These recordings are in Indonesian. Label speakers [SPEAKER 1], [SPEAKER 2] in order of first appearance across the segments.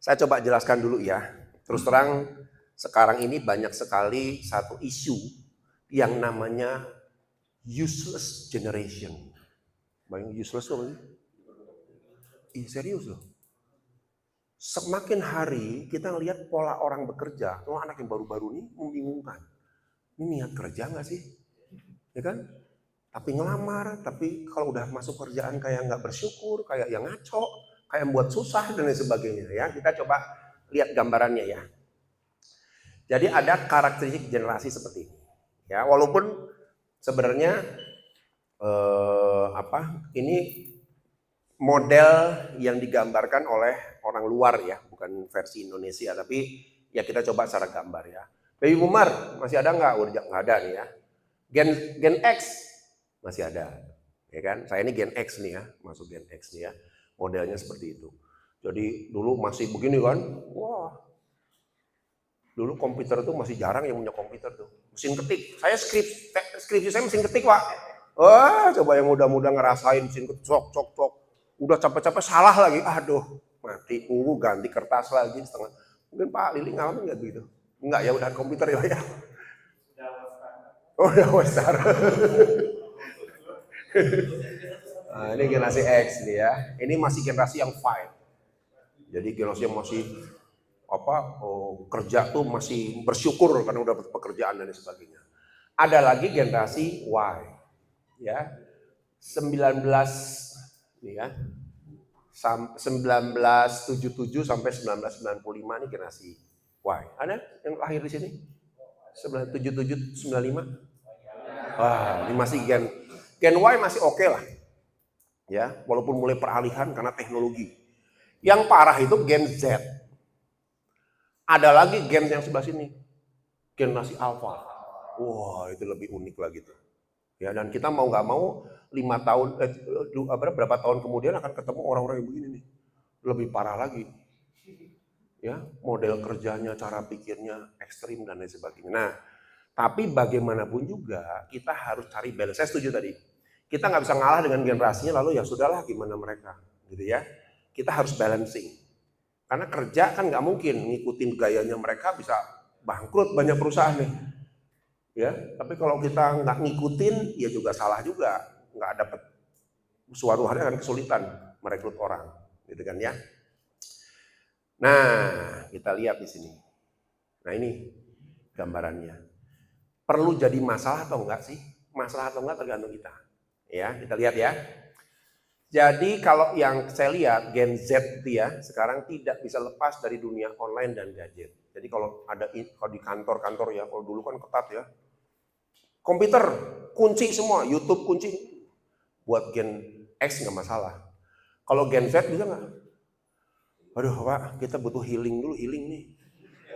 [SPEAKER 1] Saya coba jelaskan dulu ya. Terus terang, sekarang ini banyak sekali satu isu yang namanya useless generation. Bayang useless tuh apa sih? Ih, serius loh. Semakin hari kita ngelihat pola orang bekerja, anak yang baru-baru ini membingungkan. Ini niat kerja nggak sih? Ya kan? Tapi ngelamar, tapi kalau udah masuk kerjaan kayak nggak bersyukur, kayak yang ngaco, kayak buat susah dan lain sebagainya. Ya, kita coba lihat gambarannya ya. Jadi ada karakteristik generasi seperti ini. Ya, walaupun sebenarnya ini model yang digambarkan oleh orang luar ya, bukan versi Indonesia, tapi ya kita coba secara gambar ya. Baby boomer masih ada nggak? Udah nggak ada nih ya. Gen X masih ada, ya kan? Saya ini Gen X nih ya, masuk Gen X nih ya. Modelnya seperti itu. Jadi dulu masih begini kan, wah. Dulu komputer itu masih jarang yang punya komputer tuh. Mesin ketik, saya skripsi saya mesin ketik Pak. Wah, coba yang muda-muda ngerasain mesin ketik, cok. Udah capek-capek salah lagi, aduh, mati, ganti kertas lagi setengah. Mungkin Pak Lili ngalamin nggak begitu? Enggak ya, udah komputer ya. Oh, udah Westar. Nah, ini generasi X nih ya. Ini masih generasi yang fine. Jadi generasi yang masih kerja tuh masih bersyukur karena udah dapat pekerjaan dan sebagainya. Ada lagi generasi Y, ya 19 nih ya 1977 sampai 1995 ini generasi Y. Ada yang lahir di sini? 1977 95? Wah, ini masih Gen Y masih oke lah. Ya, walaupun mulai peralihan karena teknologi. Yang parah itu Gen Z. Ada lagi gen yang sebelah sini, generasi alpha. Wah, itu lebih unik lagi tuh. Ya, dan kita mau nggak mau 5 tahun, berapa tahun kemudian akan ketemu orang-orang yang begini nih, lebih parah lagi. Ya, model kerjanya, cara pikirnya ekstrim dan lain sebagainya. Nah, tapi bagaimanapun juga kita harus cari balance. Saya setuju tadi. Kita nggak bisa ngalah dengan generasinya, lalu ya sudahlah gimana mereka, gitu ya. Kita harus balancing. Karena kerja kan nggak mungkin ngikutin gayanya mereka, bisa bangkrut banyak perusahaan nih. Ya, tapi kalau kita nggak ngikutin, ya juga salah juga, nggak dapat, suatu hari akan kesulitan merekrut orang, gitu kan ya. Nah, kita lihat di sini. Nah ini gambarannya. Perlu jadi masalah atau enggak sih? Masalah atau enggak tergantung kita. Ya, kita lihat ya. Jadi kalau yang saya lihat Gen Z itu ya sekarang tidak bisa lepas dari dunia online dan gadget. Jadi kalau di kantor-kantor ya, kalau dulu kan ketat ya. Komputer kunci semua, YouTube kunci. Buat Gen X nggak masalah. Kalau Gen Z bisa nggak? Aduh Pak, kita butuh healing nih.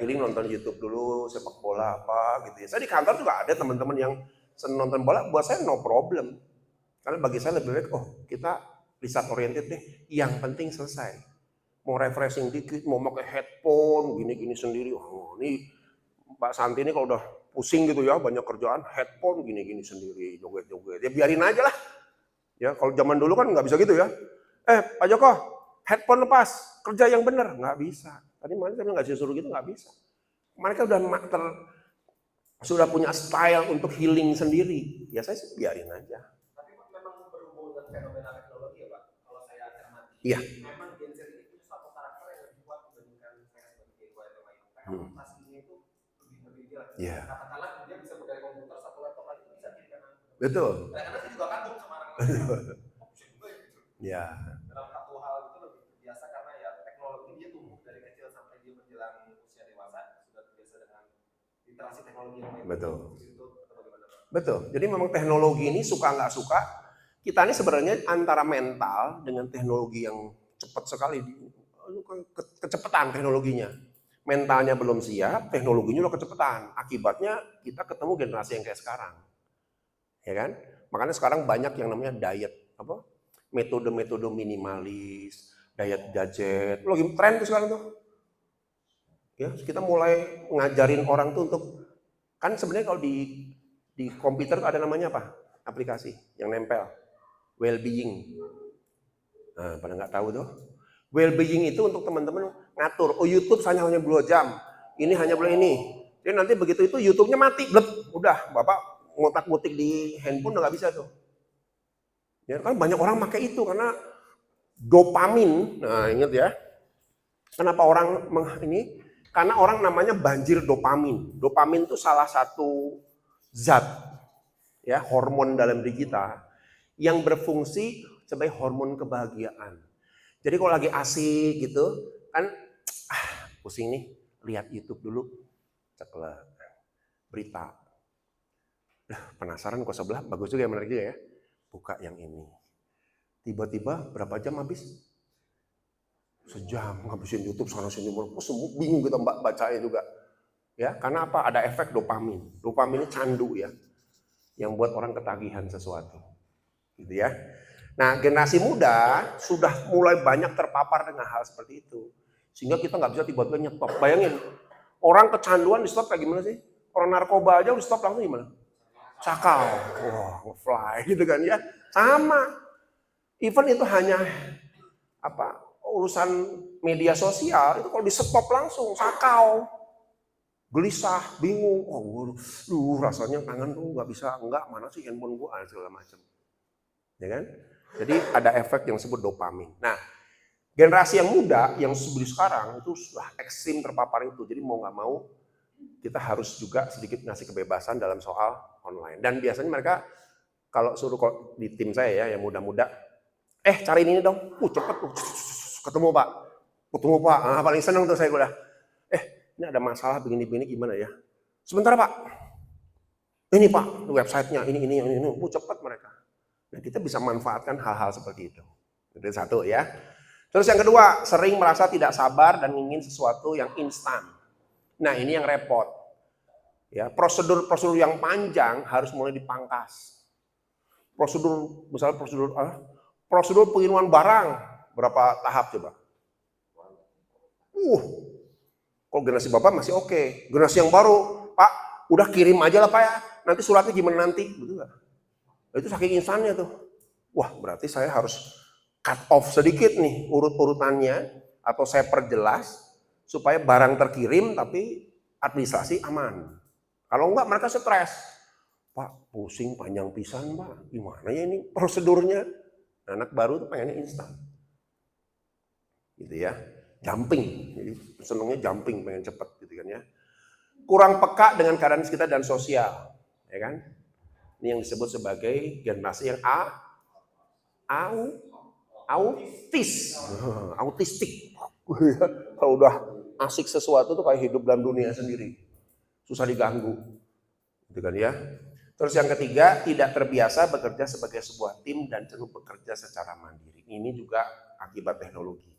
[SPEAKER 1] Healing nonton YouTube dulu, sepak bola apa gitu ya. Saya di kantor juga ada teman-teman yang senang nonton bola, buat saya no problem. Karena bagi saya lebih baik, kita riset oriented deh, yang penting selesai. Mau refreshing dikit, mau pakai headphone, gini-gini sendiri. Oh, ini Mbak Santi ini kalau udah pusing gitu ya, banyak kerjaan, headphone gini-gini sendiri, joget-joget. Ya biarin aja lah. Ya kalau zaman dulu kan nggak bisa gitu ya. Pak Joko, headphone lepas, kerja yang benar. Nggak bisa. Tadi malah saya nggak disuruh gitu, nggak bisa. Mereka sudah punya style untuk healing sendiri. Ya saya sih biarin aja. Iya. Memang Gen Z itu satu karakter yang lebih kuat dibandingkan saya sebagai gue yang lain. Karena mutasinya itu lebih jelas. Yeah. Katakanlah dia bisa bergaya komputer, satu laptop lagi bisa jadi kanan. Betul. Karena saya juga kagum sama orang-orang. Bisa juga ya gitu. Iya. Dalam satu hal itu lebih biasa karena ya teknologi dia tumbuh dari kecil sampai dia menjelang usia dewasa sudah terbiasa dengan literasi teknologi yang lain. Betul. Betul. Jadi memang teknologi ini suka nggak suka. Kita ini sebenarnya antara mental dengan teknologi yang cepat sekali, kecepatan teknologinya. Mentalnya belum siap, teknologinya udah kecepatan. Akibatnya kita ketemu generasi yang kayak sekarang. Ya kan? Makanya sekarang banyak yang namanya diet, metode-metode minimalis, diet gadget. Lagi tren tuh sekarang tuh. Ya, kita mulai ngajarin orang tuh untuk, kan sebenarnya kalau di komputer ada namanya apa? Aplikasi yang nempel. Well-being. Nah, pada nggak tahu tuh. Well-being itu untuk teman-teman ngatur. Oh YouTube hanya 2 jam, ini hanya boleh ini. Jadi nanti begitu itu YouTube-nya mati, blep, udah Bapak ngotak-ngotik di handphone udah nggak bisa tuh. Ya kan banyak orang pakai itu karena dopamin. Nah ingat ya, kenapa orang ini? Karena orang namanya banjir dopamin. Dopamin itu salah satu zat, ya hormon dalam diri kita yang berfungsi sebagai hormon kebahagiaan. Jadi kalau lagi asik gitu, kan pusing nih, lihat YouTube dulu, ceklek berita. Penasaran kok sebelah, bagus juga ya, menarik juga ya. Buka yang ini. Tiba-tiba berapa jam habis? Sejam ngabisin YouTube sana sini, semua bingung kita bacanya juga. Ya, karena apa? Ada efek dopamin. Dopamin ini candu ya, yang buat orang ketagihan sesuatu. Gitu ya. Nah, generasi muda sudah mulai banyak terpapar dengan hal seperti itu. Sehingga kita nggak bisa tiba-tiba nyetop. Bayangin, orang kecanduan di stop kayak gimana sih? Orang narkoba aja di stop langsung gimana? Cakal. Wah, nge-fly gitu kan ya. Sama. Even itu hanya urusan media sosial, itu kalau di stop langsung, sakau. Gelisah, bingung. Oh, rasanya tangan tuh nggak bisa, mana sih handphone gua, segala macam. Ya kan? Jadi ada efek yang disebut dopamin. Nah, generasi yang muda yang sekarang itu sudah ekstrim terpapar itu. Jadi mau nggak mau kita harus juga sedikit ngasih kebebasan dalam soal online. Dan biasanya mereka kalau suruh di tim saya ya yang muda-muda, cari ini dong. Cepet tuh. Ketemu Pak. Nah, paling senang tuh saya udah. Ini ada masalah begini-begini gimana ya? Sebentar Pak. Ini Pak, websitenya ini. Cepet mereka. Nah, kita bisa manfaatkan hal-hal seperti itu. Itu satu ya. Terus yang kedua, sering merasa tidak sabar dan ingin sesuatu yang instan. Nah, ini yang repot. Ya, prosedur yang panjang harus mulai dipangkas. Misalnya prosedur pengiriman barang berapa tahap coba? Kalau generasi Bapak masih oke. Generasi yang baru, Pak, udah kirim aja lah Pak ya. Nanti suratnya gimana nanti? Betul nggak? Itu saking insannya tuh. Wah, berarti saya harus cut off sedikit nih urut-urutannya atau saya perjelas supaya barang terkirim tapi administrasi aman. Kalau enggak mereka stres. Pak, pusing panjang pisan, Pak. Gimana ya ini prosedurnya? Anak baru tuh pengennya instan. Gitu ya. Jumping. Jadi senangnya jumping, pengen cepet gitu kan ya. Kurang peka dengan keadaan sekitar dan sosial, ya kan? Ini yang disebut sebagai generasi yang autistik. Kalau udah asik sesuatu tuh kayak hidup dalam dunia sendiri, susah diganggu, gitu kan ya. Terus yang ketiga, tidak terbiasa bekerja sebagai sebuah tim dan cenderung bekerja secara mandiri. Ini juga akibat teknologi.